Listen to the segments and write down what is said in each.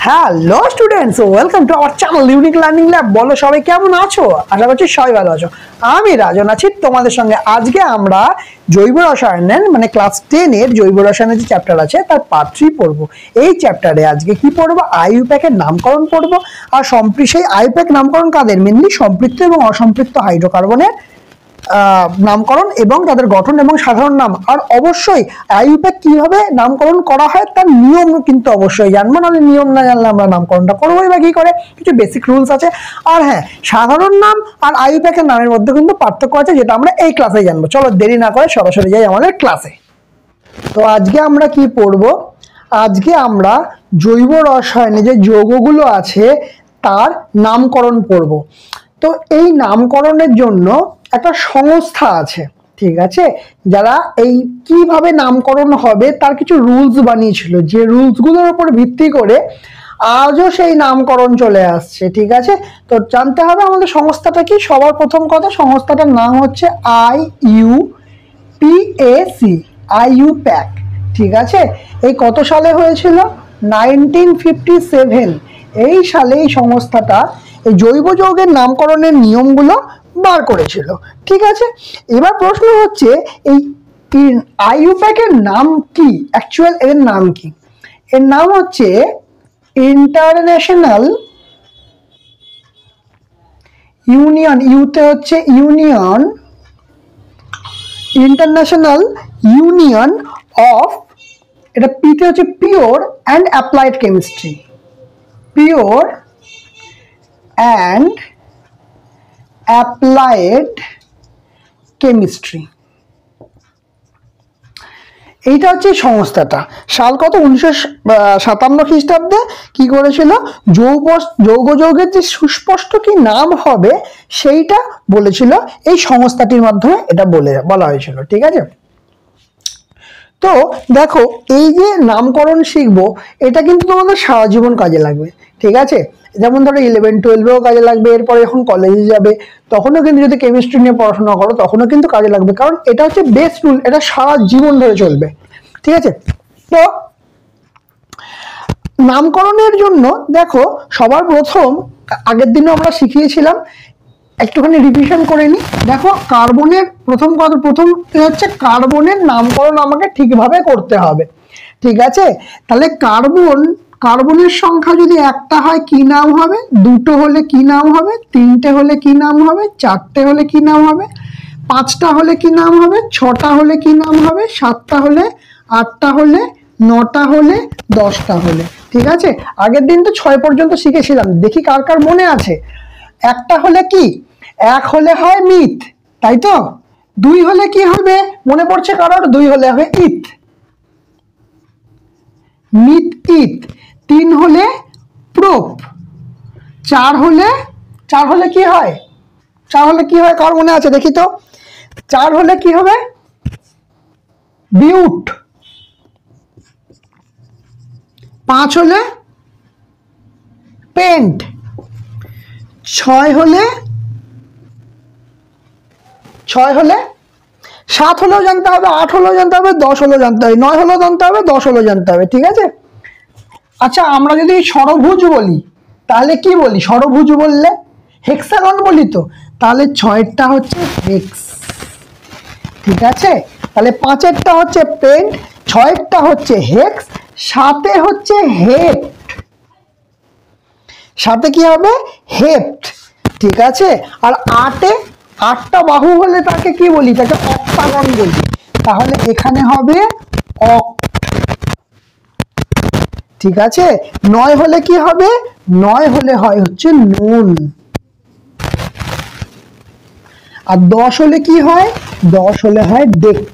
Hello students, welcome to our channel unique learning lab. বলো সবাই কেমন আছো? আশা করছি সবাই ভালো আছো। আমি রাজন আছি তোমাদের সঙ্গে। আজকে আমরা জৈব রসায়নের মানে ক্লাস 10-এর জৈব রসায়নের যে চ্যাপ্টার আছে তার পার্ট 3 পড়বো। এই চ্যাপ্টারে আজকে কি পড়বো? আইইউপ্যাকের নামকরণ পড়বো। আর সেই আইইউপ্যাক নামকরণ কাদের? মেনলি সম্পৃক্ত এবং অসম্পৃক্ত হাইড্রোকার্বনের নামকরণ এবং তাদের গঠন এবং সাধারণ নাম। আর অবশ্যই আইইউপ্যাক কিভাবে নামকরণ করা হয় তার নিয়ম কিন্তু অবশ্যই জানবো, নাহলে নিয়ম না জানলে আমরা নামকরণটা করবোই বা কি করে। কিছু বেসিক রুলস আছে। আর হ্যাঁ, সাধারণ নাম আর আইইউপ্যাকের নামের মধ্যে কিন্তু পার্থক্য আছে, যেটা আমরা এই ক্লাসে জানবো। চলো দেরি না করে সরাসরি যাই আমাদের ক্লাসে। তো আজকে আমরা কি পড়বো? আজকে আমরা জৈব রসায়নে যে যৌগগুলো আছে তার নামকরণ পড়বো। তো এই নামকরণের জন্য একটা সংস্থা আছে, ঠিক আছে, যারা এই কিভাবে নামকরণ হবে তার কিছু রুলস বানিয়েছিল, যে রুলসগুলোর উপর ভিত্তি করে আজও সেই নামকরণ চলে আসছে। ঠিক আছে, তো জানতে হবে আমাদের সংস্থাটা কি। সবার প্রথম কথা, সংস্থাটার নাম হচ্ছে আইইউপ্যাক। ঠিক আছে, এই কত সালে হয়েছিল? 1957। এই সালে এই সংস্থাটা এই জৈব যৌগের নামকরণের নিয়মগুলো বার করেছিল। ঠিক আছে, এবার প্রশ্ন হচ্ছে এই আইইউপ্যাকের নাম কি? অ্যাকচুয়াল এর নাম কি? এর নাম হচ্ছে ইন্টারন্যাশনাল ইউনিয়ন, ইউতে হচ্ছে ইউনিয়ন, ইন্টারন্যাশনাল ইউনিয়ন অফ, এটা পিতে হচ্ছে pure and applied chemistry, pure and applied chemistry. এইটা হচ্ছে সংস্থাটা। সাল কত? 1957 খ্রিস্টাব্দে কি করেছিল? যৌগ যৌগের যে সুস্পষ্ট কি নাম হবে সেইটা বলেছিল এই সংস্থাটির মাধ্যমে, এটা বলা হয়েছিল। ঠিক আছে, তো দেখো এই যে নামকরণ শিখবো, এটা কিন্তু তোমাদের সারা জীবন কাজে লাগবে। ঠিক আছে, যেমন ধরো 11-12-এও কাজে লাগবে, এরপরে যখন কলেজে যাবে তখনও কিন্তু, যদি কেমিস্ট্রি নিয়ে পড়াশোনা করো তখনও কিন্তু কাজে লাগবে, কারণ এটা হচ্ছে বেস্ট রুল, এটা সারা জীবন ধরে চলবে। ঠিক আছে, তো নামকরণের জন্য দেখো সবার প্রথম, আগের দিনে আমরা শিখিয়েছিলাম, একটুখানি রিভিশন করে নিই। দেখো কার্বনের প্রথম হচ্ছে কার্বনের নামকরণ আমাকে ঠিকভাবে করতে হবে। ঠিক আছে, তাহলে কার্বনের সংখ্যা যদি একটা হয় কি নাম হবে? দুটো হলে কি নাম হবে? তিনটে হলে কি নাম হবে? চারটে হলে কি নাম হবে? পাঁচটা হলে কি নাম হবে? ছটা হলে কি নাম হবে? সাতটা হলে, আটটা হলে, নটা হলে, 10টা হলে। ঠিক আছে, আগের দিন তো 6 পর্যন্ত শিখেছিলাম, দেখি কার কার মনে আছে। একটা হলে কি? এক হলে হয় মিথ, তাই তো? দুই হলে কি হবে? মনে পড়ছে কারোর? দুই হলে হবে ইথ, মিথ ইথ। তিন হলে প্রোপ। চার হলে কি হয়? চার হলে কি হয় কার মনে আছে দেখি তো? চার হলে কি হবে? বিউট। পাঁচ হলে পেন্ট। ছয় হলে সাত হলেও জানতে হবে, 8 হলেও জানতে হবে, 10 হলেও জানতে হবে, 9 হলেও জানতে হবে, 10 হলেও জানতে হবে। ঠিক আছে, আচ্ছা আমরা যদি ষড়ভুজ বলি তাহলে কি বলি? ষড়ভুজ বললে হেক্সাগন বলি তো, তাহলে 6টা হচ্ছে হেক্স। ঠিক আছে, তাহলে 5এরটা হচ্ছে পেন্ট, 6এরটা হচ্ছে হেক্স, 7এ হচ্ছে হেপ্ট। 7এ কি হবে? হেপ্ট। ঠিক আছে, আর 8টা বাহু হলে তাকে কি বলি? তাকে অক্টাগন বলি। তাহলে এখানে হবে অক্ট। ঠিক আছে, 9 হলে কি হবে? 9 হলে হয় হচ্ছে নুন। আর 10 হলে কি হয়? 10 হলে হয় ডেক।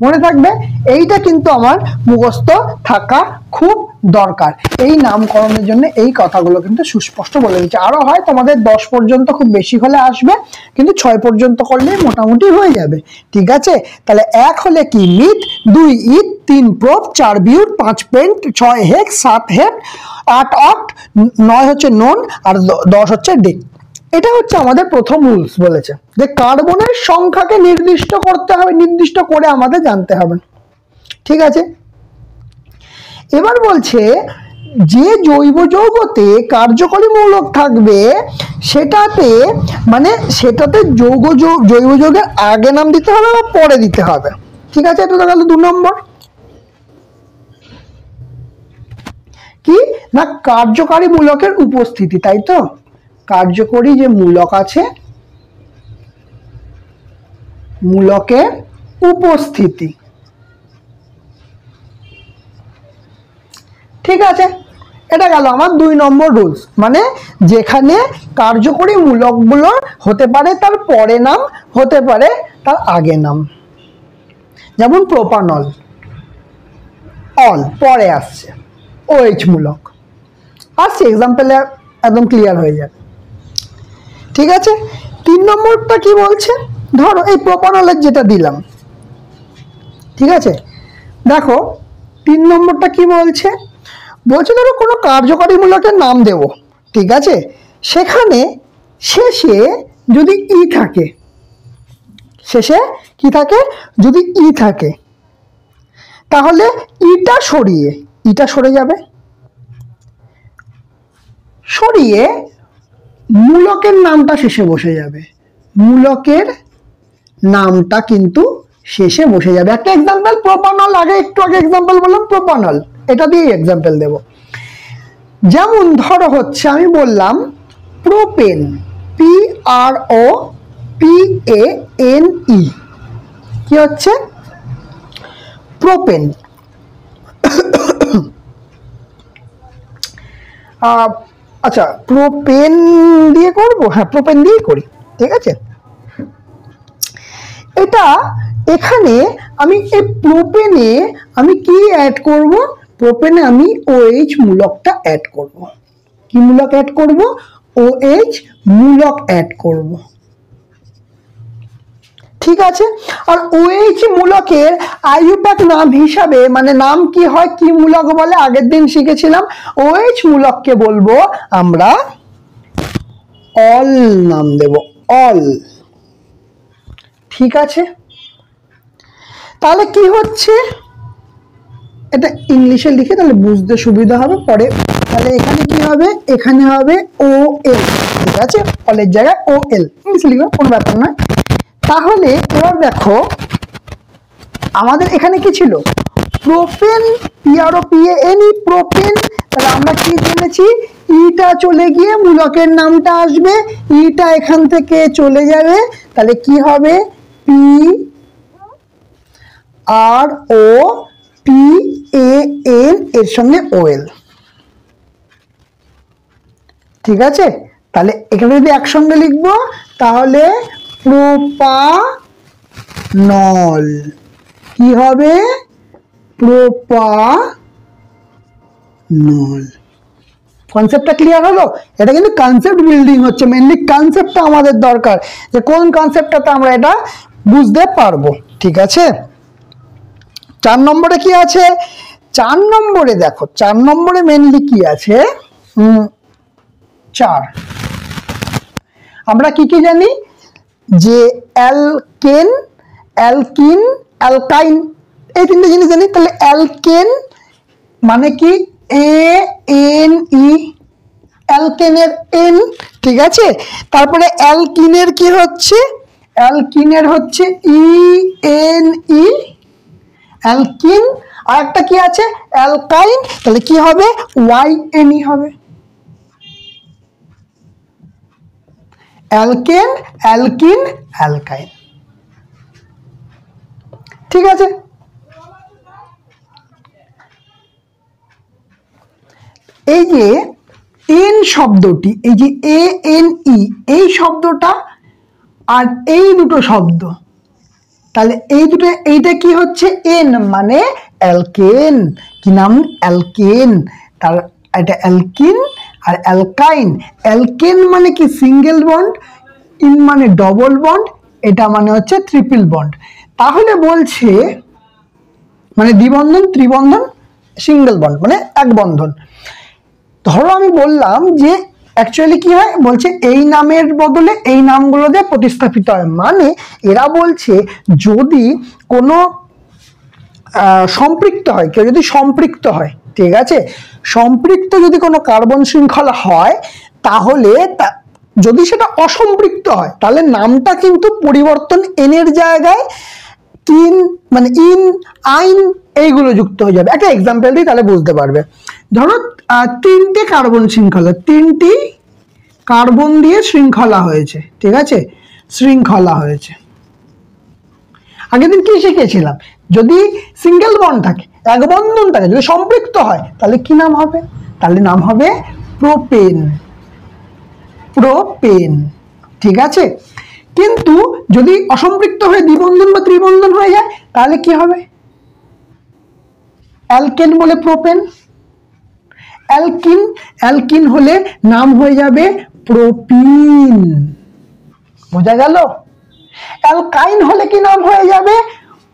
মনে থাকবে, এইটা কিন্তু আমার মুখস্থ থাকা খুব দরকার। এই নামকরণের জন্য এই কথাগুলো কিন্তু সুস্পষ্ট বলে দিচ্ছে। আরো হয় তোমাদের 10 পর্যন্ত খুব বেশি হলে আসবে, কিন্তু 6 পর্যন্ত করলেই মোটামুটি হয়ে যাবে। ঠিক আছে, তাহলে 1 হলে কি? মিথ। 2 ইথ। 3 প্রোপ। 4 বিউট। 5 পেন্ট। 6 হেক্স। 7 হেপ। 8 অক্ট। 9 হচ্ছে নোন। আর 10 হচ্ছে ডেক। এটা হচ্ছে আমাদের প্রথম রুলস, বলেছে যে কার্বনের সংখ্যাকে নির্দিষ্ট করতে হবে, নির্দিষ্ট করে আমাদের জানতে হবে। ঠিক আছে, এবার বলছে যে জৈব যৌগতে কার্যকরী মূলক থাকবে সেটাতে মানে সেটাতে জৈব যৌগের আগে নাম দিতে হবে বা পরে দিতে হবে। ঠিক আছে, এটা তো গেল 2 নম্বর। কি না কার্যকারী মূলকের উপস্থিতি, তাই তো? কার্যকরী যে মূলক আছে মূলকের উপস্থিতি। ঠিক আছে, এটা গেল আমার 2 নম্বর রুলস। মানে যেখানে কার্যকরী মূলকগুলো হতে পারে তার পরে নাম, হতে পারে তার আগে নাম। যেমন প্রোপানল, অল পরে আসছে, OH মূলক আসছে, এক্সাম্পলে একদম ক্লিয়ার হয়ে যাবে। ঠিক আছে, 3 নম্বরটা কি বলছে? ধরো এই প্রোপানলের যেটা দিলাম, ঠিক আছে, দেখো 3 নম্বরটা কি বলছে? বলছে ধরো কোনো কার্যকরী মূলকের নাম দেব, ঠিক আছে, সেখানে শেষে যদি ই থাকে, শেষে কি থাকে? যদি ই থাকে তাহলে ইটা সরে যাবে, সরিয়ে মূলকের নামটা শেষে বসে যাবে, মূলকের নামটা কিন্তু শেষে বসে যাবে। একটা এক্সাম্পল প্রোপানল, একটু আগে এক্সাম্পল বললাম প্রোপানল, এটা দিয়ে এক্সাম্পল দেব। যেমন ধরো হচ্ছে আমি বললাম প্রোপেন, PROPANE, কি হচ্ছে? প্রোপেন। আচ্ছা, প্রোপেন দিয়ে করব, হ্যাঁ প্রোপেন দিয়েই করি, ঠিক আছে। এটা এখানে আমি এই প্রোপেনে আমি কি অ্যাড করব? প্রোপেনে আমি OH মূলকটা অ্যাড করব। কি মূলক অ্যাড করব? OH মূলক অ্যাড করব। ঠিক আছে, আর OH মূলকের আইইউপ্যাক নাম হিসাবে মানে নাম কি হয়, কি মূলক বলে আগের দিন শিখেছিলাম, OH মূলককে বলবো আমরা অল নাম দেব, অল। ঠিক আছে, তাহলে কি হচ্ছে? এটা ইংলিশে লিখে তাহলে বুঝতে সুবিধা হবে পরে। তাহলে এখানে কি হবে? এখানে হবে OL, ঠিক আছে, অলের জায়গায় OL ইংলিশে লিখবে, কোনো ব্যাপার না। তাহলে এবার দেখো আমাদের এখানে কি ছিল? Propane, PROPANE, propane. তাহলে আমরা কি জেনেছি? ইটা চলে গিয়ে মূলকের নামটা আসবে, ইটা এখান থেকে চলে যাবে, তাহলে কি হবে? PROPAN এর সঙ্গে OL। ঠিক আছে, তাহলে এখানে যদি একসঙ্গে লিখবো তাহলে প্রোপানল কি হবে? প্রোপানল। কনসেপ্টটা ক্লিয়ার হলো? এটা কিন্তু কনসেপ্ট বিল্ডিং হচ্ছে, মেইনলি কনসেপ্টটা আমাদের দরকার, যে কোন কনসেপ্টটাতে আমরা এটা বুঝতে পারবো। ঠিক আছে, 4 নম্বরে কি আছে? 4 নম্বরে দেখো, 4 নম্বরে মেইনলি কি আছে? 4 আমরা কি কি জানি? যে অ্যালকেন, অ্যালকিন, অ্যালকাইন, এই 3টে জিনিস জানি। তাহলে অ্যালকেন মানে কি? ANE, অ্যালকেনের N, ঠিক আছে। তারপরে অ্যালকিনের কি হচ্ছে? অ্যালকিনের হচ্ছে ENE, অ্যালকিন। আর একটা কি আছে? অ্যালকাইন, তাহলে কি হবে? YNE হবে। Alkane, alkyne, অ্যালকাইন। ঠিক আছে, এই যে এন শব্দটি, এই যে ANE, এই শব্দটা আর এই দুটো শব্দ, তাহলে এই দুটো, এইটা কি হচ্ছে? এন মানে অ্যালকেন। কি নাম? অ্যালকেন। তার এটা অ্যালকিন আর অ্যালকাইন। অ্যালকেন মানে কি? সিঙ্গেল বন্ড, ইন মানে ডবল বন্ড, এটা মানে হচ্ছে ট্রিপল বন্ড। তাহলে বলছে মানে দ্বিবন্ধন, ত্রিবন্ধন, সিঙ্গেল বন্ড মানে এক বন্ধন। ধরো আমি বললাম যে অ্যাকচুয়ালি কি হয়? বলছে এই নামের বদলে এই নামগুলো দিয়ে প্রতিস্থাপিত হয়। মানে এরা বলছে যদি কোনো সম্পৃক্ত হয়, কেউ যদি সম্পৃক্ত হয়, ঠিক আছে, সম্পৃক্ত যদি কোনো কার্বন শৃঙ্খলা হয় তাহলে যদি সেটা অসম্পৃক্ত হয় তাহলে নামটা কিন্তু পরিবর্তন এন এর জায়গায় ইন মানে ইন আইন এইগুলো যুক্ত হয়ে যাবে। একটা এক্সাম্পল দিই তাহলে বুঝতে পারবে। ধরো তিনটে কার্বন শৃঙ্খলা, তিনটি কার্বন দিয়ে শৃঙ্খলা হয়েছে, ঠিক আছে, শৃঙ্খলা হয়েছে। আগের দিন কি শিখেছিলাম, যদি সিঙ্গেল বন্ড থাকে, এক বন্ধন থাকে, যদি সম্পৃক্ত হয় তাহলে কি নাম হবে? তাহলে নাম হবে প্রোপেন। প্রোপেন, ঠিক আছে। কিন্তু যদি অসম্পৃক্ত হয়ে দ্বিবন্ধন বা ত্রিবন্ধন হয়ে যায় তাহলে কি হবে? অ্যালকেন বলে প্রোপেন। অ্যালকিন, অ্যালকিন হলে নাম হয়ে যাবে প্রোপিন। বোঝা গেল? অ্যালকাইন হলে কি নাম হয়ে যাবে?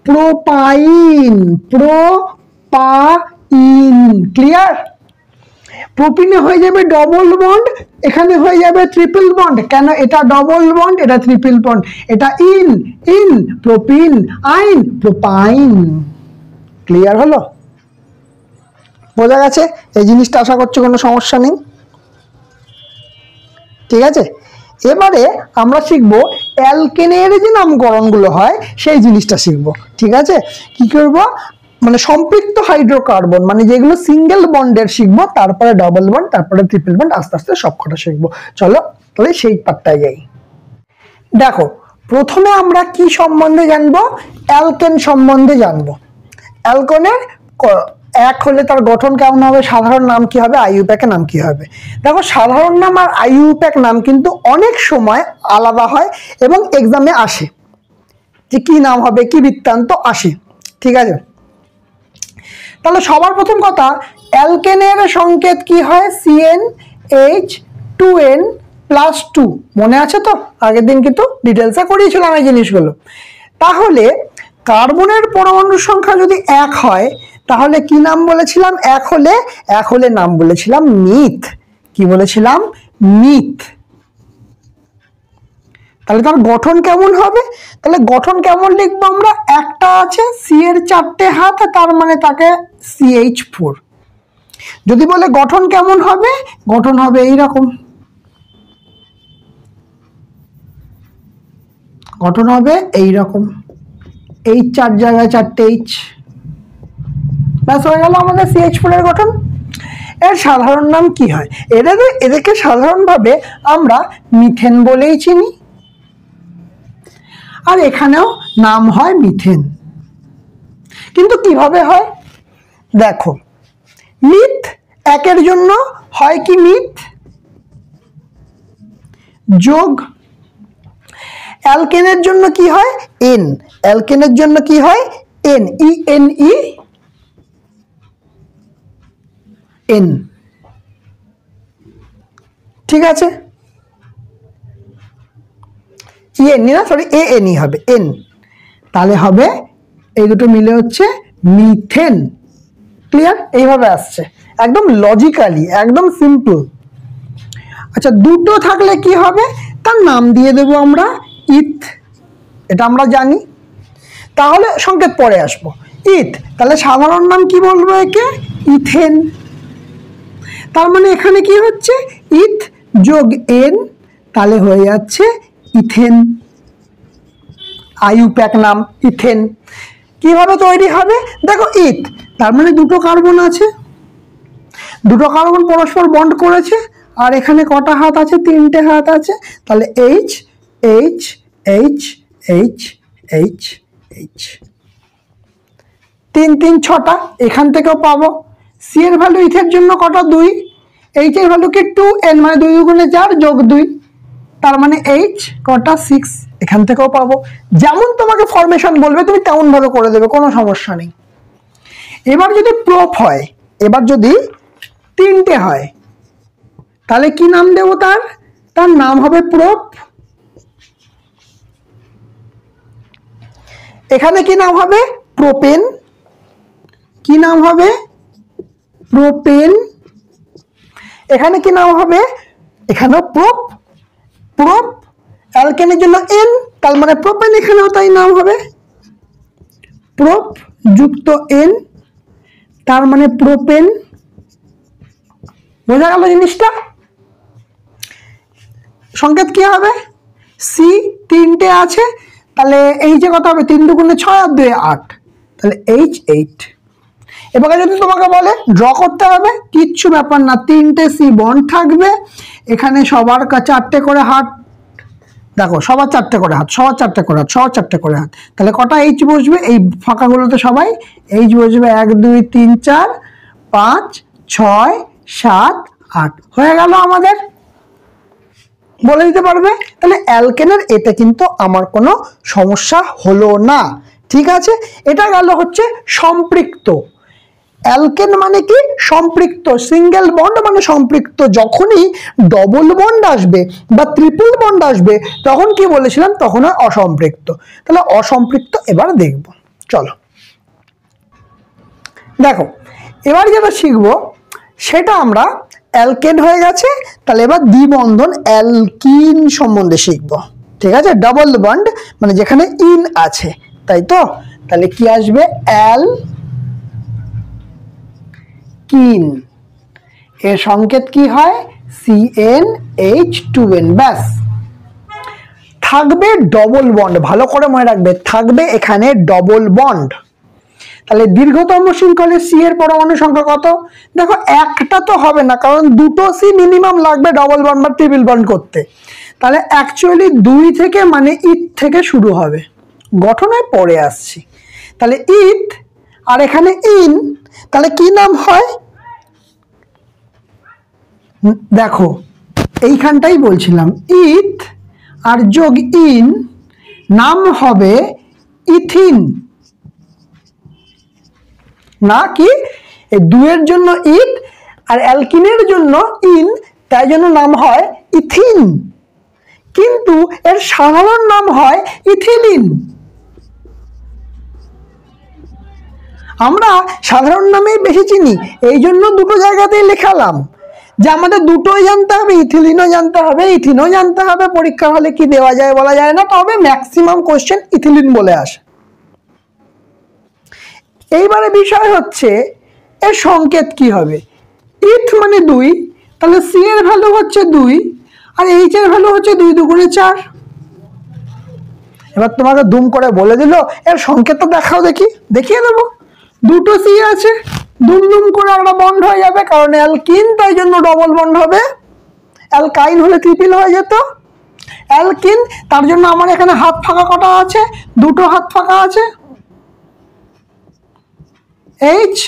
প্রোপাইন। Propyne, clear? প্রোপিনে হয়ে যাবে ডবল বন্ড, এখানে হয়ে যাবে ট্রিপল বন্ড। কেন? এটা ডবল বন্ড, এটা ট্রিপল বন্ড। এটা ইন ইন প্রোপিন, আইন প্রোপাইন। ক্লিয়ার হলো? বোঝা গেছে? এই জিনিসটা আশা করছি কোনো সমস্যা নেই, ঠিক আছে। এবারে আমরা শিখবো অ্যালকেনের যে নামকরণগুলো হয় সেই জিনিসটা শিখবো, ঠিক আছে। কি করব? মানে সম্পৃক্ত হাইড্রোকার্বন মানে যেগুলো সিঙ্গেল বন্ডের শিখবো, তারপরে ডবল বন্ড, তারপরে ট্রিপল বন্ড, আস্তে আস্তে সবকটা শিখবো। চলো তাহলে সেই পার্টটায় যাই। দেখো, প্রথমে আমরা কি সম্বন্ধে জানবো? অ্যালকেন সম্বন্ধে জানবো। অ্যালকেনের এক হলে তার গঠন কেমন হবে, সাধারণ নাম কি হবে, আইইউপ্যাকের নাম কি হবে। দেখো, সাধারণ নাম আর আইইউপ্যাক নাম কিন্তু অনেক সময় আলাদা হয় এবং এক্সামে আসে, যে কি নাম হবে, কি বৃত্তান্ত আসে, ঠিক আছে। তাহলে সবার প্রথম কথা, অ্যালকেনের সংকেত কি হয়? CnH2n+2। মনে আছে তো? আগের দিন কিন্তু ডিটেলসে করিয়েছিলাম এই জিনিসগুলো। তাহলে কার্বনের পরমাণুর সংখ্যা যদি 1 হয় তাহলে কি নাম বলেছিলাম? এক হলে নাম বলেছিলাম মিথ। কি বলেছিলাম? মিথ। তাহলে তার গঠন কেমন হবে? তাহলে গঠন কেমন লিখবো আমরা? একটা আছে, সি এর 4টে হাত, তার মানে তাকে CH4। যদি বলে গঠন কেমন হবে, গঠন হবে এইরকম, গঠন হবে এইরকম, এই 4 জায়গায় 4টে এইচ। ব্যাস হয়ে গেল আমাদের CH4 এর গঠন। এর সাধারণ নাম কি হয়? এদেরকে সাধারণভাবে আমরা মিথেন বলেই চিনি, আর এখানেও নাম হয় মিথেন। কিন্তু কিভাবে হয় দেখো, মিথ একের জন্য হয় কি মিথ যোগ, অ্যালকেনের জন্য কি হয়? এন। অ্যালকেনের জন্য কি হয়? এন, ইএনই এন, ঠিক আছে। ইএনই না, সরি, এএনই হবে, এন। তাহলে হবে এই দুটো মিলে হচ্ছে মিথেন। ক্লিয়ার? এইভাবে আসছে, একদম লজিক্যালি, একদম সিম্পল। আচ্ছা, দুটো থাকলে কি হবে? তার নাম দিয়ে দেব আমরা ইথ, এটা আমরা জানি। তাহলে সংকেত পরে আসবো, ইথ। তাহলে সাধারণ নাম কি বলবো একে? ইথেন। তার মানে এখানে কি হচ্ছে? ইথ যোগ এন, তাহলে হয়ে যাচ্ছে ইথেন। আইইউপ্যাক নাম ইথেন। কিভাবে তৈরি হবে? দেখো, ইথ তার মানে দুটো কার্বন আছে, দুটো কার্বন পরস্পর বন্ড করেছে, আর এখানে কটা হাত আছে? 3টে হাত আছে। তাহলে H H H H H H, 3 3 6টা। এখান থেকেও পাবো। সি এর ভ্যালু ইথের জন্য কটা? 2। এইচ এর ভ্যালু কি? 2n, মানে 2 গুণে 4 যোগ 2, তার মানে এইচ কটা? 6। এখান থেকেও পাবো। যেমন তোমাকে ফরমেশন বলবে তুমি তেমন ভাবে করে দেবে, কোনো সমস্যা নেই। এবার যদি প্রোপ হয়, এবার যদি 3টে হয় তাহলে কি নাম দেব? তার নাম হবে প্রোপ। এখানে কি নাম হবে? প্রোপেন। কি নাম হবে? প্রোপেন। এখানে কি নাম হবে? এখানেও প্রোপ। প্রোপ। অ্যালকেনের জন্য এন, তার মানে প্রোপেন, এখানেও তাই নাম হবে প্রোপ যুক্ত এন, তার মানে প্রোপেন। বোঝা গেল জিনিসটা? সংকেত কি হবে? সি তিনটে আছে, তাহলে এই যে কত হবে, 3 দুগুণে 6 আর 2 8, তাহলে H8। এবারে যদি তোমাকে বলে ড্র করতে হবে, কিচ্ছু ব্যাপার না, 3টে সি বন্ড থাকবে, এখানে সবার 4টে করে হাত, দেখো সবার 4টে করে হাত, সবার 4টে করে হাত, সবার 4টে করে হাত, তাহলে কটা এইচ বসবে এই ফাঁকাগুলোতে? সবাই এইচ বসবে 1 2 3 4 5 6 7 8, হয়ে গেল আমাদের। বলে দিতে পারবে? তাহলে অ্যালকেনের এতে কিন্তু আমার কোনো সমস্যা হলো না, ঠিক আছে? এটা গেল হচ্ছে সম্পৃক্ত। অ্যালকেন মানে কি? সম্পৃক্ত। সিঙ্গেল বন্ড মানে সম্পৃক্ত। যখনই ডবল বন্ড আসবে বা ট্রিপল বন্ড আসবে তখন কি বলেছিলাম? তখন হয় অসম্পৃক্ত। তাহলে অসম্পৃক্ত এবার দেখব, চলো দেখো। এবার যেটা শিখবো সেটা আমরা অ্যালকেন হয়ে গেছে, তাহলে এবার দ্বিবন্ধন অ্যালকিন সম্বন্ধে শিখব, ঠিক আছে? ডাবল বন্ড মানে যেখানে ইন আছে, তাই তো? তাহলে কি আসবে? অ্যালকিন। এর সংকেত কি হয়? CnH2n। ব্যাস, থাকবে ডবল বন্ড, ভালো করে মনে রাখবে, থাকবে এখানে ডবল বন্ড। তাহলে দীর্ঘতম শৃঙ্খলে সি এর পরমাণু সংখ্যা কত? দেখো একটা তো হবে না, কারণ দুটো সি মিনিমাম লাগবে ডবল বন্ড বা ট্রিপল বন্ড করতে। তাহলে অ্যাকচুয়ালি 2 থেকে মানে ইথ থেকে শুরু হবে, গঠনের পরে আসছি। তাহলে ইথ আর এখানে ইন, তাহলে কি নাম হয়? দেখো এইখানটাই বলছিলাম, ইথ আর যোগ ইন নাম হবে ইথিন, না কি? এই 2 এর জন্য ইথ আর অ্যালকিনের জন্য ইন, তাই জন্য নাম হয় ইথিন, কিন্তু এর সাধারণ নাম হয় ইথিলিন। আমরা সাধারণ নামেই বেশি চিনি, এই জন্য দুটো জায়গাতেই লেখালাম যে আমাদের দুটোই জানতে হবে, ইথিলিনও জানতে হবে, ইথিনও জানতে হবে। পরীক্ষা হলে কি দেওয়া যায় বলা যায় না, তবে ম্যাক্সিমাম কোশ্চেন ইথিলিন বলে আসে। এইবারে বিষয় হচ্ছে এর সংকেত কি হবে? ইথ মানে 2, তাহলে সি এর ভ্যালু হচ্ছে 2 আর এইচ এর ভ্যালু হচ্ছে 2 দুগুণে 4। এবার তোমাকে দুম করে বলে দিল এর সংকেত তো দেখাও দেখি, দেখিয়ে দেবো। দুটো সি আছে, দুম দুম করে একটা বন্ড হয়ে যাবে, কারণ অ্যালকিন তাই জন্য ডবল বন্ড হবে, অ্যালকাইন হলে ট্রিপল হয়ে যেত। অ্যালকিন তার জন্য আমার এখানে হাত ফাঁকা কটা আছে? দুটো হাত ফাঁকা আছে, H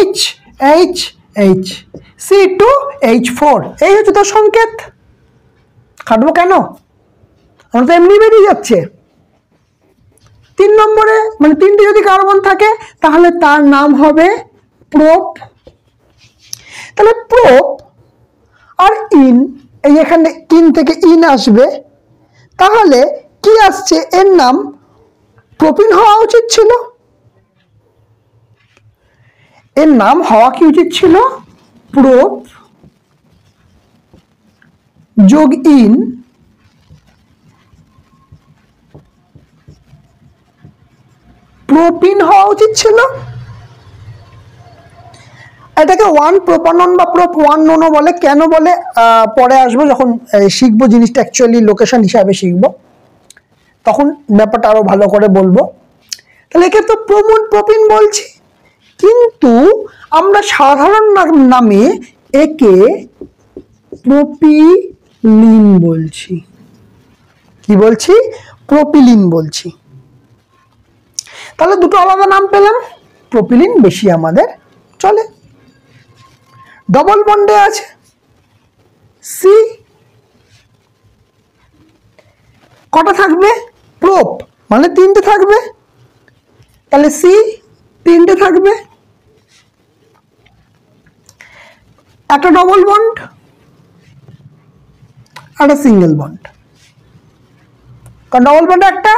H H H C2H4, এই হচ্ছে তোর সংকেত। খাটবো কেন? আমার তো এমনি বেরিয়ে যাচ্ছে। 3 নম্বরে মানে 3টে যদি কার্বন থাকে তাহলে তার নাম হবে প্রোপ। তাহলে প্রোপ আর ইন, এই এখানে ইন থেকে ইন আসবে, তাহলে কি আসছে? এর নাম প্রোপিন হওয়া উচিত ছিল। এর নাম হওয়া কি উচিত ছিল? প্রোপ যোগ ইন প্রোপিন হওয়া উচিত ছিল। এটাকে 1 প্রোপানন বা প্রোপ 1 নোনো বলে। কেন বলে পরে আসবো, যখন শিখবো জিনিসটা অ্যাকচুয়ালি লোকেশন হিসাবে শিখবো, তখন ব্যাপারটা আরো ভালো করে বলবো। তাহলে একে তো প্রোপিন বলছি, কিন্তু আমরা সাধারণ নামে একে প্রোপিলিন বলছি। কি বলছি? প্রোপিলিন বলছি। তাহলে দুটো আলাদা নাম পেলাম, প্রোপিলিন বেশি আমাদের চলে। ডবল বন্ডে আছে সি, কটা থাকবে? প্রোপ মানে 3টে থাকবে, তাহলে সি 3টে থাকবে। একটা ডবল বন্ড, একটা সিঙ্গেল বন্ড। কারণ ডবল বন্ড একটা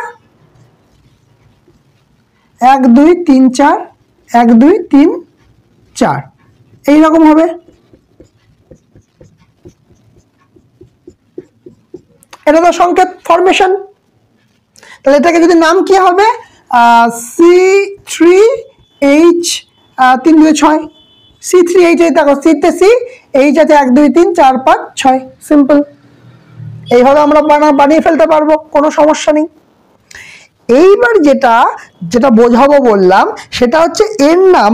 1 2 3 4 1 2 3 4 এইরকম হবে। এটা তো সংকেত ফরমেশন। তাহলে এটাকে যদি নাম কি হবে? C3H 3 2 6 C3H, দেখো সিতে সি এইচ আছে 1 2 3 4 5 6, সিম্পল। এইভাবে আমরা বানিয়ে ফেলতে পারবো, কোনো সমস্যা নেই। এইবার যেটা যেটা বোঝাবো বললাম সেটা হচ্ছে এর নাম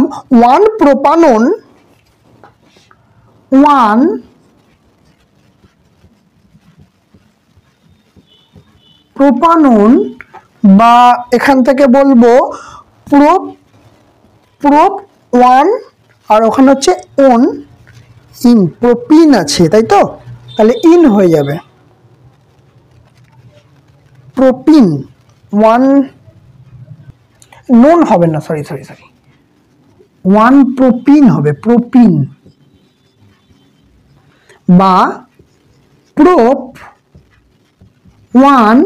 1 প্রোপানন, 1 প্রোপানন, বা এখান থেকে বলবো প্রোপ 1, আর ওখানে হচ্ছে ওন ইন, প্রোপিন আছে তাই তো, তাহলে ইন হয়ে যাবে প্রোপিন 1, নোন হবে না, সরি 1 প্রোপিন হবে, প্রোপিন, বা প্রোপ 1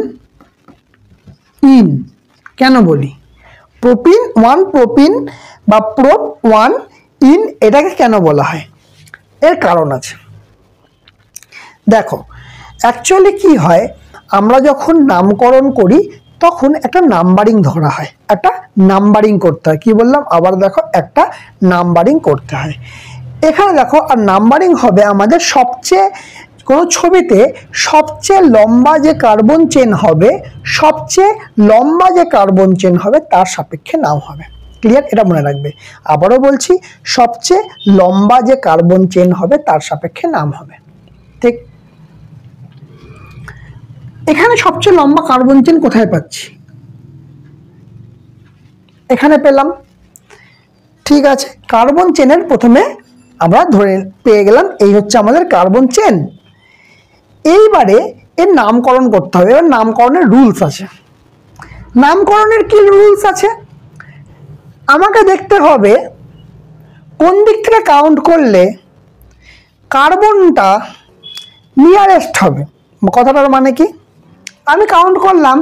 ইন। কেন বলি প্রোপিন 1 প্রোপিন বা প্রোপ 1 ইন, এটাকে কেন বলা হয়? এর কারণ আছে। দেখো অ্যাকচুয়ালি কি হয়, আমরা যখন নামকরণ করি তখন একটা নাম্বারিং ধরা হয়, একটা নাম্বারিং করতে হয়। কি বললাম আবার দেখো, একটা নাম্বারিং করতে হয়। এখানে দেখো, আর নাম্বারিং হবে আমাদের সবচেয়ে, কোনো ছবিতে সবচেয়ে লম্বা যে কার্বন চেন হবে, সবচেয়ে লম্বা যে কার্বন চেন হবে তার সাপেক্ষে নাম হবে। ক্লিয়ার? এটা মনে রাখবে। আবারও বলছি, সবচেয়ে লম্বা যে কার্বন চেন হবে তার সাপেক্ষে নাম হবে। ঠিক, এখানে সবচেয়ে লম্বা কার্বন চেন কোথায় পাচ্ছি? এখানে পেলাম। ঠিক আছে, কার্বন চেনের প্রথমে আমরা ধরে পেয়ে গেলাম এই হচ্ছে আমাদের কার্বন চেন। এইবারে এর নামকরণ করতে হবে। এবার নামকরণের রুলস আছে। নামকরণের কি রুলস আছে? আমাকে দেখতে হবে কোন দিক থেকে কাউন্ট করলে কার্বনটা নিয়ারেস্ট হবে। কথাটার মানে কি, আমি কাউন্ট করলাম,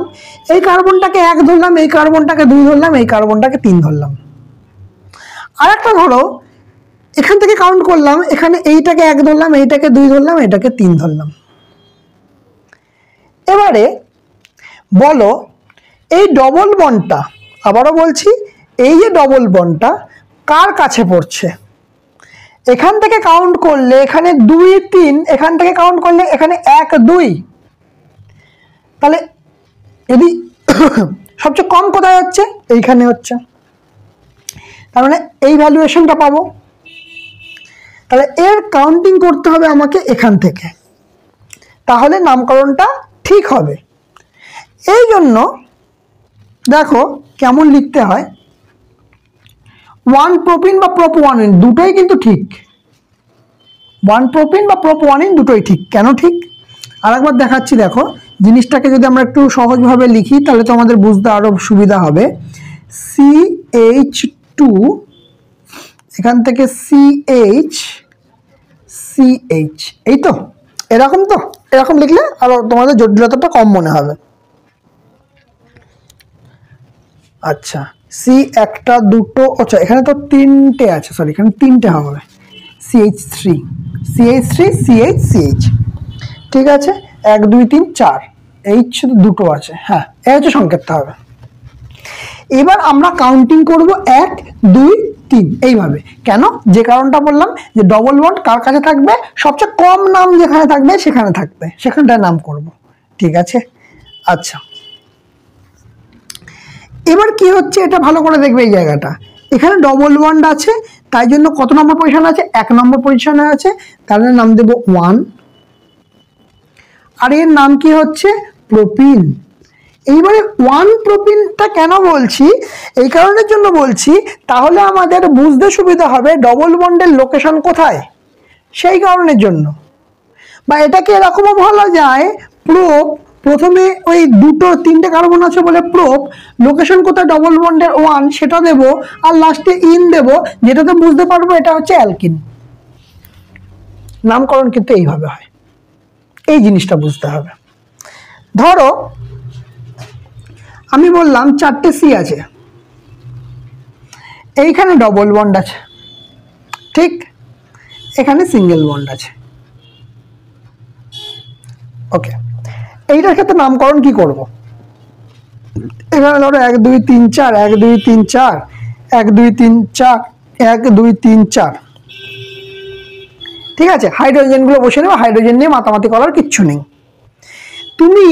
এই কার্বনটাকে 1 ধরলাম, এই কার্বনটাকে 2 ধরলাম, এই কার্বনটাকে 3 ধরলাম। আর একটা ধরো, এখান থেকে কাউন্ট করলাম, এখানে এইটাকে 1 ধরলাম, এইটাকে 2 ধরলাম, এটাকে 3 ধরলাম। এবারে বলো এই ডবল বন্ডটা, আবারও বলছি, এই যে ডবল বন্ডটা কার কাছে পড়ছে? এখান থেকে কাউন্ট করলে এখানে 2 3, এখান থেকে কাউন্ট করলে এখানে 1 2, তাহলে যদি সবচেয়ে কম কোথায় হচ্ছে? এইখানে হচ্ছে, তার মানে এই ভ্যালুয়েশনটা পাবো। তাহলে এর কাউন্টিং করতে হবে আমাকে এখান থেকে, তাহলে নামকরণটা ঠিক হবে। এই জন্য দেখো কেমন লিখতে হয়, 1 প্রোপিন বা প্রোপ 1 ইন, দুটোই কিন্তু ঠিক। 1 প্রোপিন বা প্রোপ 1 ইন দুটোই ঠিক। কেন ঠিক আরেকবার দেখাচ্ছি। দেখো জিনিসটাকে যদি আমরা একটু সহজভাবে লিখি তাহলে তো আমাদের বুঝতে আরো সুবিধা হবে। CH2, এখান থেকে CH, এই তো, এরকম তো, এরকম লিখলে আরো তোমাদের জটিলতাটা কম মনে হবে। আচ্ছা, সি একটা দুটো, আচ্ছা এখানে তো 3টে আছে, সরি এখানে 3টে হবে। CH3, CH, ঠিক আছে, 1 2 3 4, এইচ শুধু দুটো আছে। হ্যাঁ, এই হচ্ছে সংকেতটা হবে। এবার আমরা কাউন্টিং করব 1 2 3 এইভাবে। কেন? যে কারণটা বললাম, যে ডবল বন্ড কার কাছে থাকবে, সবচেয়ে কম নাম যেখানে থাকবে সেখানে থাকবে, সেখানটায় নাম করব। ঠিক আছে, আচ্ছা এবার কি হচ্ছে এটা ভালো করে দেখবে। এই জায়গাটা এখানে ডবল বন্ড আছে, তাই জন্য কত নম্বর পজিশনে আছে? 1 নম্বর পজিশনে আছে, তাহলে নাম দেব 1। আর এর নাম কি হচ্ছে? প্রোপিন। এইবারে 1 প্রোপিনটা কেন বলছি? এই কারণের জন্য বলছি, তাহলে আমাদের বুঝতে সুবিধা হবে ডবল বন্ডের লোকেশন কোথায়, সেই কারণের জন্য। বা এটাকে এরকমও বলা যায়, প্রোপ, প্রথমে ওই 2 3টে কার্বন আছে বলে প্রোপ, লোকেশন কোথায় ডবল বন্ডের 1 সেটা দেব, আর লাস্টে ইন দেব, যেটাতে বুঝতে পারবো এটা হচ্ছে অ্যালকিন। নামকরণ কিন্তু এইভাবে হয়, এই জিনিসটা বুঝতে হবে। ধরো আমি বললাম 4টে সি আছে, এইখানে ডবল বন্ড আছে, ঠিক, এখানে সিঙ্গেল বন্ড আছে। ওকে, এইটার ক্ষেত্রে নামকরণ কি করব? এখানে ধরো 1 2 3 4, 1 2 3 4, 1 2 3 4, 1 2 3 4, ঠিক আছে, হাইড্রোজেনগুলো বসে নেবে, হাইড্রোজেন নিয়ে মাতামাতি করার কিচ্ছু নেই। তুমি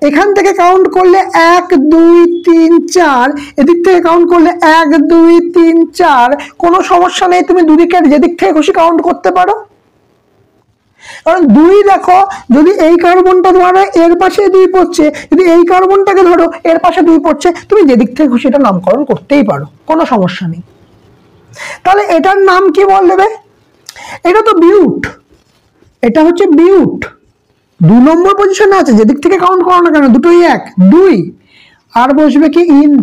এখান থেকে কাউন্ট করলে 1 2 3 4, এদিক থেকে কাউন্ট করলে 1 2 3 4, কোনো সমস্যা নেই, তুমি দুদিকের যেদিক থেকে খুশি কাউন্ট করতে পারো। কারণ 2 দেখো, যদি এই কার্বনটা ধরো এর পাশে 2 পড়ছে, যদি এই কার্বনটাকে ধরো এর পাশে 2 পড়ছে, তুমি যেদিক থেকে খুশি এটা নামকরণ করতেই পারো, কোনো সমস্যা নেই। তাহলে এটার নাম কি বলবে? এটা তো বিউট, এটা হচ্ছে বিউট, 2 নম্বর পজিশনে আছে, যেদিক থেকে কাউন্ট করো না কেন দুটোই 1 2, আর বসবে কি ইন,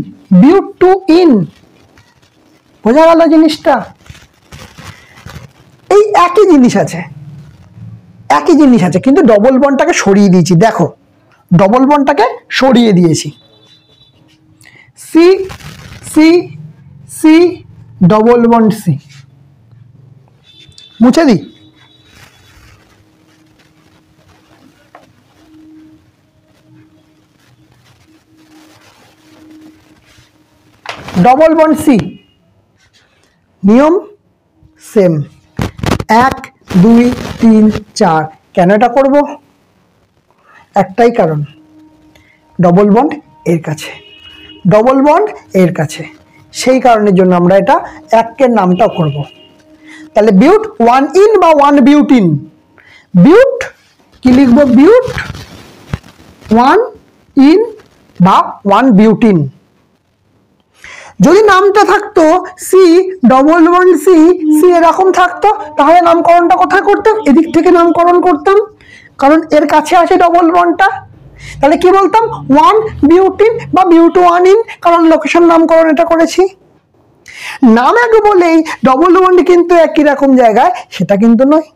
বিউট টু ইন। বোঝা গেল জিনিসটা? এই একই জিনিস আছে, একই জিনিস আছে, কিন্তু ডবল বন্ডটাকে সরিয়ে দিয়েছি। দেখো ডবল বন্ডটাকে সরিয়ে দিয়েছি, C C C double bond C, মুছে দিই। ডবল বন্ড সি, নিয়ম সেম, 1 2 3 4। কেন এটা করব? একটাই কারণ, ডবল বন্ড এর কাছে, ডবল বন্ড এর কাছে, সেই কারণের জন্য আমরা এটা 1 এর নামটাও করব। তাহলে বিউট 1 ইন বা 1 বিউটিন, বিউট কি লিখবো? বিউট 1 ইন বা 1 বিউটিন। যদি নামটা থাকতো C double bond C, C এরকম থাকতো, তাহলে নামকরণটা কোথায় করতাম? এদিক থেকে নামকরণ করতাম, কারণ এর কাছে আছে ডবল বন্ডটা। তাহলে কি বলতাম? 1 বিউটিন বা বিউট 1 ইন, কারণ লোকেশন নামকরণ এটা করেছি। নাম এক বলেই ডবল বন্ড কিন্তু একই রকম জায়গায়, সেটা কিন্তু নয়।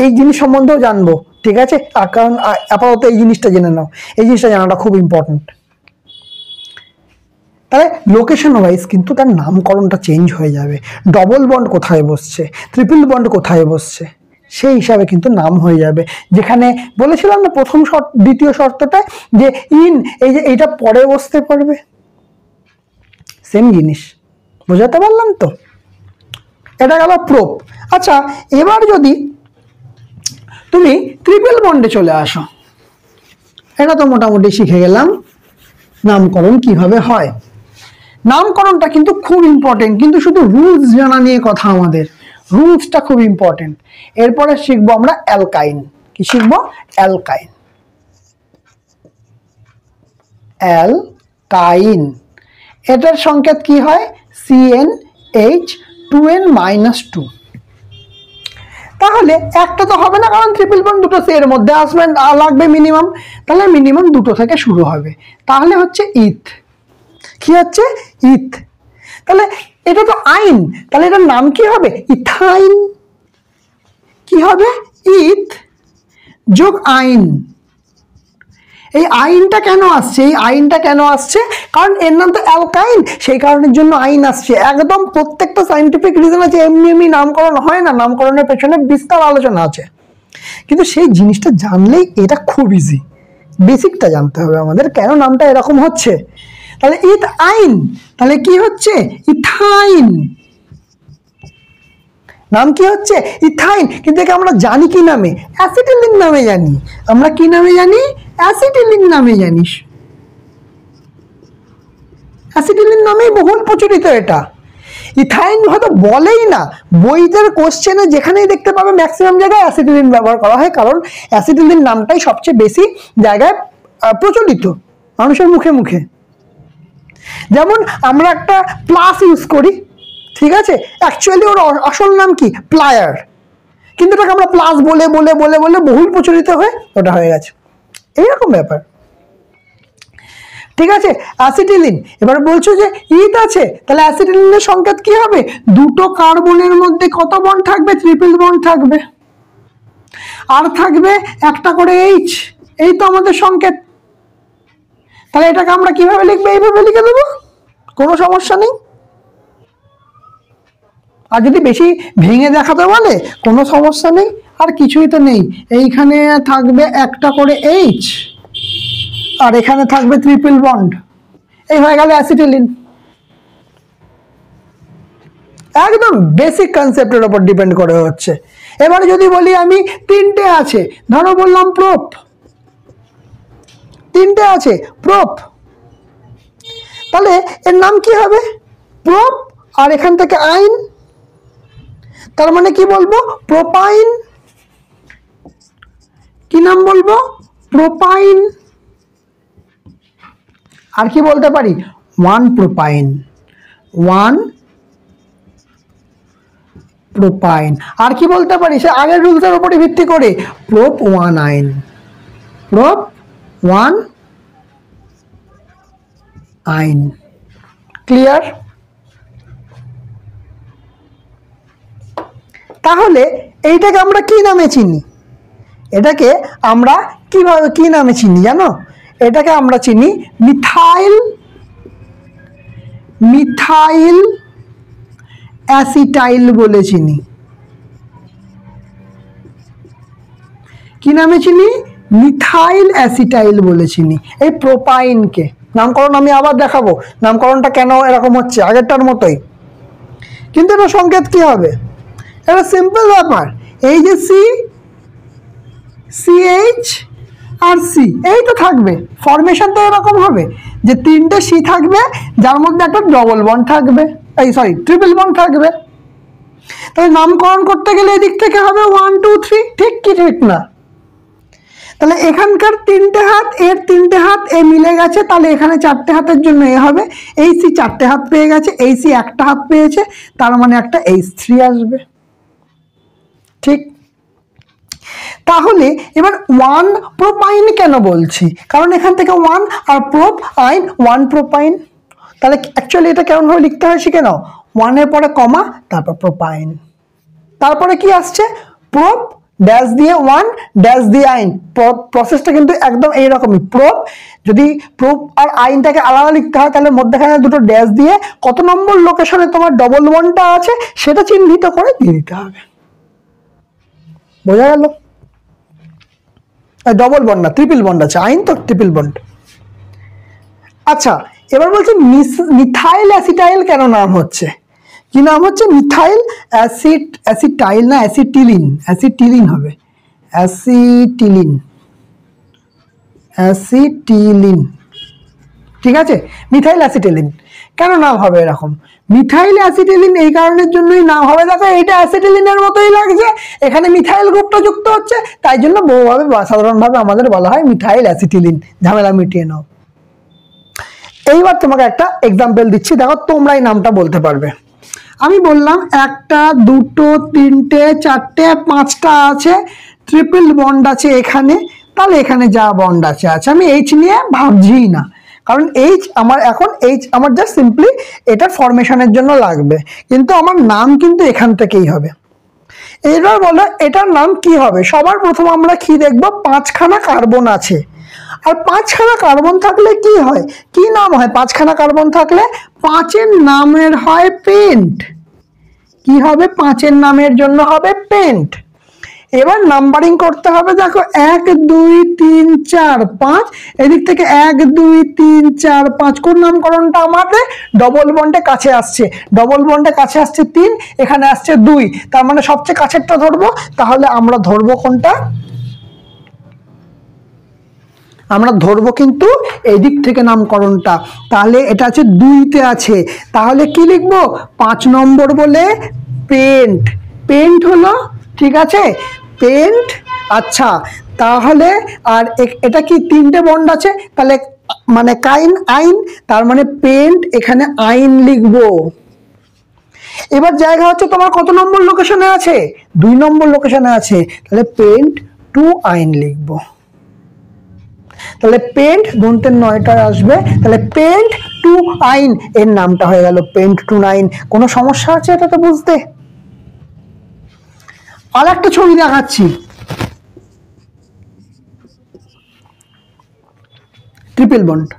এই জিনিস সম্বন্ধেও জানবো, ঠিক আছে? কারণ আপাতত এই জিনিসটা জেনে নাও, এই জিনিসটা জানাটা খুব ইম্পর্টেন্ট। তাহলে লোকেশন ওয়াইজ কিন্তু তার নামকরণটা চেঞ্জ হয়ে যাবে, ডবল বন্ড কোথায় বসছে, ট্রিপল বন্ড কোথায় বসছে, সেই হিসাবে কিন্তু নাম হয়ে যাবে। যেখানে বলেছিলাম না প্রথম শর্ত, দ্বিতীয় শর্তটা যে ইন, এই যে এইটা পরে বসতে পারবে, সেম জিনিস। বোঝাতে পারলাম তো? এটা গেল প্রোপ। আচ্ছা, এবার যদি তুমি ট্রিপল বন্ডে চলে আসো, এটা তো মোটামুটি শিখে গেলাম নামকরণ কিভাবে হয়। নামকরণটা কিন্তু খুব ইম্পর্টেন্ট, কিন্তু শুধু রুলস জানা নিয়ে কথা, আমাদের রুলসটা খুব ইম্পর্টেন্ট। এরপরে শিখবো আমরা অ্যালকাইন। কি শিখবো? অ্যালকাইন। অ্যালকাইন, এটার সংকেত কি হয়? CnH2n-2। তাহলে একটা তো হবে না, কারণ ট্রিপল বন্ড দুটো সি এর মধ্যে আসবে, লাগবে মিনিমাম, তাহলে মিনিমাম দুটো থেকে শুরু হবে, তাহলে হচ্ছে ইথ। কি হচ্ছে? ইথ। তাহলে এটা তো আইন, তাহলে এটার নাম কি হবে? ইথাইন। কি হবে? ইথ যোগ আইন। এই আইনটা কেন আসছে? এই আইনটা কেন আসছে? কারণ এর নাম তো অ্যালকাইন, সেই কারণের জন্য আইন আসছে। একদম প্রত্যেকটা সাইন্টিফিক রিজন আছে, এমনি এমনি নামকরণ হয় না, নামকরণের পেছনে বিস্তার আলোচনা আছে। কিন্তু সেই জিনিসটা জানলেই এটা খুব ইজি, বেসিকটা জানতে হবে আমাদের, কেন নামটা এরকম হচ্ছে। তাহলে ইথ আইন, তাহলে কি হচ্ছে? ইথাইন। নাম কি হচ্ছে? ইথাইন। কিন্তু একে আমরা জানি কি নামে? অ্যাসিটিলিন নামে জানি। আমরা কি নামে জানি? অ্যাসিটিলিন নামে জানিস, অ্যাসিটিলিন নামেই বহুল প্রচলিত এটা। ইথাইন হয়তো বলেই না, বইদের কোশ্চেনে যেখানেই দেখতে পাবে ম্যাক্সিমাম জায়গায় অ্যাসিটিলিন ব্যবহার করা হয়, কারণ অ্যাসিটিলিন নামটাই সবচেয়ে বেশি জায়গায় প্রচলিত মানুষের মুখে মুখে। যেমন আমরা একটা প্লাস ইউজ করি, ঠিক আছে, অ্যাকচুয়ালি ওর আসল নাম কি? প্লায়ার, কিন্তু এটাকে আমরা প্লাস বলে বলে বলে বলে বহুল প্রচলিত হয়ে ওটা হয়ে গেছে, এইরকম ব্যাপার। ঠিক আছে, অ্যাসিটিলিন। এবার বলছো যে ইথ আছে, তাহলে অ্যাসিটিলিনের সংকেত কি হবে? দুটো কার্বনের মধ্যে কত বন্ড থাকবে? ট্রিপল বন্ড থাকবে, আর থাকবে একটা করে এইচ, এই তো আমাদের সংকেত। তাহলে এটাকে আমরা কিভাবে লিখবো? এইভাবে লিখে দেবো, কোনো সমস্যা নেই। আর যদি বেশি ভেঙে দেখাতে বলে, কোনো সমস্যা নেই, আর কিছুই তো নেই। এইখানে থাকবে একটা করে এইচ, আর এখানে থাকবে ট্রিপল বন্ড, এই হয়ে গেল অ্যাসিটিলিন। একদম বেসিক কনসেপ্টের উপর ডিপেন্ড করে হচ্ছে। এবারে যদি বলি আমি তিনটে আছে, ধরো বললাম প্রোপ, তিনটে আছে প্রোপ, তাহলে এর নাম কি হবে? প্রোপ, আর এখান থেকে আইন, তার মানে কি বলবো? প্রোপাইন। কি নাম বলবো? প্রোপাইন। আর কি বলতে পারি? 1 প্রোপাইন, 1 প্রোপাইন। আর কি বলতে পারি সে আগের রুলসের উপরে ভিত্তি করে? প্রোপ 1 আইন, প্রোপ 1 আইন। ক্লিয়ার? তাহলে এইটাকে আমরা কি নামে চিনি? এটাকে আমরা কিভাবে কি নামে চিনি জানো? এটাকে আমরা চিনি মিথাইল অ্যাসিটাইল বলে চিনি। কি নামে চিনি? মিথাইল অ্যাসিটাইল বলে চিনি এই প্রোপাইনকে। নামকরণ আমি আবার দেখাবো, নামকরণটা কেন এরকম হচ্ছে, আগেরটার মতোই, কিন্তু এটা সংকেত কি হবে? এটা সিম্পল ব্যাপার। এই যে CH আর C, এই তো থাকবে, ফরমেশন তো এরকম হবে যে তিনটে C থাকবে যার মধ্যে একটা ডবল বন্ড থাকবে, ট্রিপল বন্ড থাকবে। তাহলে নামকরণ করতে গেলে এদিক থেকে হবে 1 2 3, ঠিক কি ঠিক না? তাহলে এখানকার তিনটে হাত, এর তিনটে হাত এ মিলে গেছে, তাহলে এখানে চারটে হাতের জন্য এ হবে। এই C চারটে হাত পেয়ে গেছে, এই C একটা হাত পেয়েছে, তার মানে একটা H3 আসবে, ঠিক? তাহলে এবার 1 প্রোপাইন কেন বলছি? কারণ এখান থেকে 1 আর প্রোপ আইন 1 প্রোপাইন। তাহলে অ্যাকচুয়ালি এটা কেমন ভাবে লিখতে হয় শিখে নাও। 1 এর পরে কমা, তারপর প্রোপাইন, তারপরে কি আসছে? প্রোপ ড্যাশ দিয়ে 1 ড্যাশ দিয়ে আইন। প্রসেসটা কিন্তু একদম এইরকমই। প্রোপ, যদি প্রোপ আর আইনটাকে আলাদা লিখতে হয় তাহলে মধ্যখানে দুটো ড্যাশ দিয়ে কত নম্বর লোকেশনে তোমার ডবল বন্ডটা আছে সেটা চিহ্নিত করে দিয়ে দিতে হবে। বোঝা গেল? ডবল বন্ড না, ট্রিপল বন্ড আছে, আইন তো ট্রিপল বন্ড। আচ্ছা, এবার বলছি মিথাইল অ্যাসিটাইল কেন নাম হচ্ছে? কি নাম হচ্ছে? মিথাইল অ্যাসিটাইল না, অ্যাসিটিলিন হবে, অ্যাসিটিলিন, ঠিক আছে? মিথাইল অ্যাসিটিলিন কেন নাম হবে এরকম? মিথাইল অ্যাসিটিলিন এই কারণের জন্যই নাম হবে, দেখো এইটা অ্যাসিটিলিনের মতোই লাগছে, এখানে মিথাইল গ্রুপটা যুক্ত হচ্ছে, তাই জন্য বহুভাবে সাধারণভাবে আমাদের বলা হয় মিথাইল অ্যাসিটিলিন। ঝামেলা মিটিয়ে নাও। এইবার তোমাকে একটা এক্সাম্পল দিচ্ছি, দেখো তোমরাই নামটা বলতে পারবে। আমি বললাম 1টা 2টো 3টে 4টে 5টা আছে, ট্রিপল বন্ড আছে এখানে, তাহলে এখানে যা বন্ড আছে আমি H নিয়ে ভাবছিই না, কারণ H আমার জাস্ট সিম্পলি এটা ফরমেশনের জন্য লাগবে, কিন্তু আমার নাম কিন্তু এখান থেকেই হবে। এবার বলো এটার নাম কি হবে? সবার প্রথম আমরা কি দেখব? 5খানা কার্বন আছে, আর 5খানা কার্বন থাকলে কি হয়, কি নাম হয়? 5খানা কার্বন থাকলে 5এর নামের হয় পেন্ট। কি হবে? 5এর নামের জন্য হবে পেন্ট। এবার নাম্বারিং করতে হবে, দেখো 1 2 3 4 5, এদিক থেকে 1 2 3 4 5, কোন নামকরণটা আমাদের ডবল বন্ডে কাছে আসছে? ডবল বন্ডে কাছে আসছে 3, এখানে আসছে 2, তার মানে সবচেয়ে কাছেরটা ধরবো। তাহলে আমরা ধরবো কোনটা? আমরা ধরবো কিন্তু এই দিক থেকে নামকরণটা। তাহলে এটা আছে 2তে আছে, তাহলে কি লিখবো? 5 নম্বর বলে পেন্ট। পেন্ট হলো, ঠিক আছে, পেন্ট। আচ্ছা, তাহলে আর এটা কি 3টে বন্ড আছে, তাহলে মানে আইন, তার মানে পেন্ট, এখানে আইন লিখবো। এবার জায়গা হচ্ছে তোমার কত নম্বর লোকেশনে আছে? 2 নম্বর লোকেশনে আছে, তাহলে পেন্ট 2 আইন লিখবো। তাহলে পেন্ট ধরতে 9টা আসবে, তাহলে পেন্ট 2 আইন এর নামটা হয়ে গেল পেন্ট 2 আইন। কোনো সমস্যা আছে এটা তো বুঝতে? আর একটা ছবি দেখাচ্ছি, ট্রিপল বন্ড,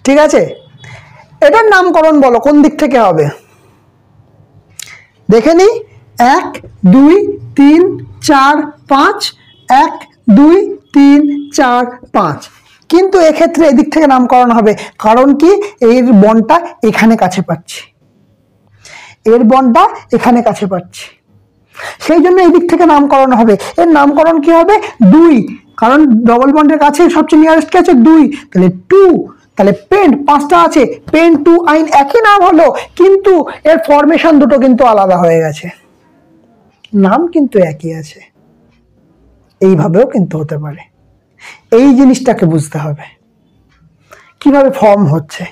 ঠিক আছে? এটার নামকরণ বলো কোন দিক থেকে হবে? দেখে নি, 1 2 3 4 5, 1 2 3 4 5, কিন্তু এক্ষেত্রে এদিক থেকে নামকরণ হবে, কারণ কি? এর বন্ডটা এখানে কাছে পাচ্ছি, এর বন্ডটা এখানে কাছে পাচ্ছি, সেই জন্য এই দিক থেকে নামকরণ হবে। এর নামকরণ কি হবে? 2, কারণ ডবল বন্ডের কাছে সবচেয়ে নিয়ারেস্ট কি আছে? 2, তাহলে 2, তাহলে পেন্ট 5টা আছে, পেন্ট 2 আইন একই নাম হলো, কিন্তু এর ফরমেশন দুটো কিন্তু আলাদা হয়ে গেছে, নাম কিন্তু একই আছে। এইভাবেও কিন্তু হতে পারে, এই জিনিসটাকে বুঝতে হবে কিভাবে ফর্ম হচ্ছে।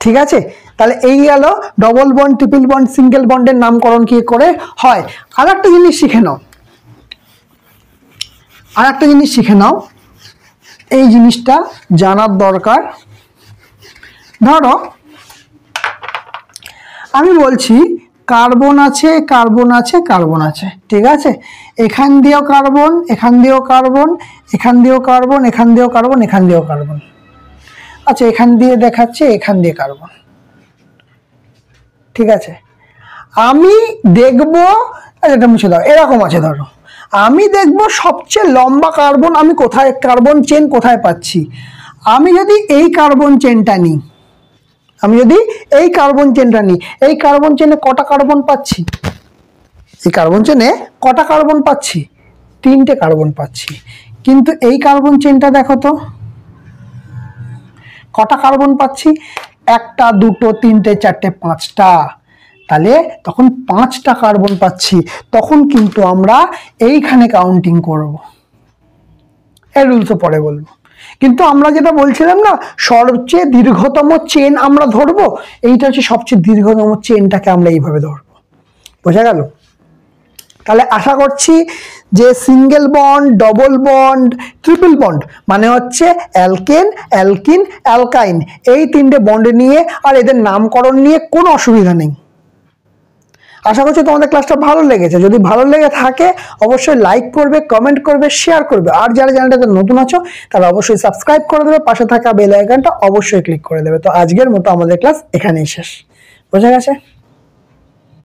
ঠিক আছে, তাহলে এই গেল double bond, triple bond, single বন্ডের নামকরণ কি করে হয়। আর একটা জিনিস শিখে নাও, এই জিনিসটা জানার দরকার। ধরো আমি বলছি কার্বন আছে, কার্বন আছে, কার্বন আছে, ঠিক আছে, এখান দিয়েও কার্বন, এখান দিয়েও কার্বন, এখান দিয়েও কার্বন, এখান দিয়েও কার্বন, এখান দিয়েও কার্বন। আচ্ছা, এখান দিয়ে দেখাচ্ছে, এখান দিয়ে কার্বন। ঠিক আছে, আমি দেখব, এটা মুছে দাও, এরকম আছে ধরো, আমি দেখব সবচেয়ে লম্বা কার্বন আমি কোথায়, কার্বন চেন কোথায় পাচ্ছি। আমি যদি এই কার্বন চেনটা নিই, এই কার্বন চেনে কটা কার্বন পাচ্ছি? এই কার্বন চেনে কটা কার্বন পাচ্ছি? 3টে কার্বন পাচ্ছি। কিন্তু এই কার্বন চেনটা দেখো তো কটা কার্বন পাচ্ছি? 1টা 2টো 3টে 4টে 5টা, তাহলে তখন 5টা কার্বন পাচ্ছি। তখন কিন্তু আমরা এইখানে কাউন্টিং করব, এর রুলস পরে বলবো। কিন্তু আমরা যেটা বলছিলাম না, সবচেয়ে দীর্ঘতম চেন আমরা ধরবো, এইটা হচ্ছে সবচেয়ে দীর্ঘতম চেনটাকে আমরা এইভাবে ধরবো। বোঝা গেল? তাহলে আশা করছি যে single bond, double bond, triple bond মানে হচ্ছে অ্যালকেন, অ্যালকিন, অ্যালকাইন, এই 3টে বন্ড নিয়ে আর এদের নামকরণ নিয়ে কোনো অসুবিধা নেই। আশা করছি তোমাদের ক্লাসটা ভালো লেগেছে। যদি ভালো লেগে থাকে অবশ্যই লাইক করবে, কমেন্ট করবে, শেয়ার করবে। আর যারা চ্যানেলটাতে নতুন আছো তারা অবশ্যই সাবস্ক্রাইব করে দেবে, পাশে থাকা বেল আইকনটা অবশ্যই ক্লিক করে দেবে। তো আজকের মতো আমাদের ক্লাস এখানেই শেষ। বোঝা গেছে?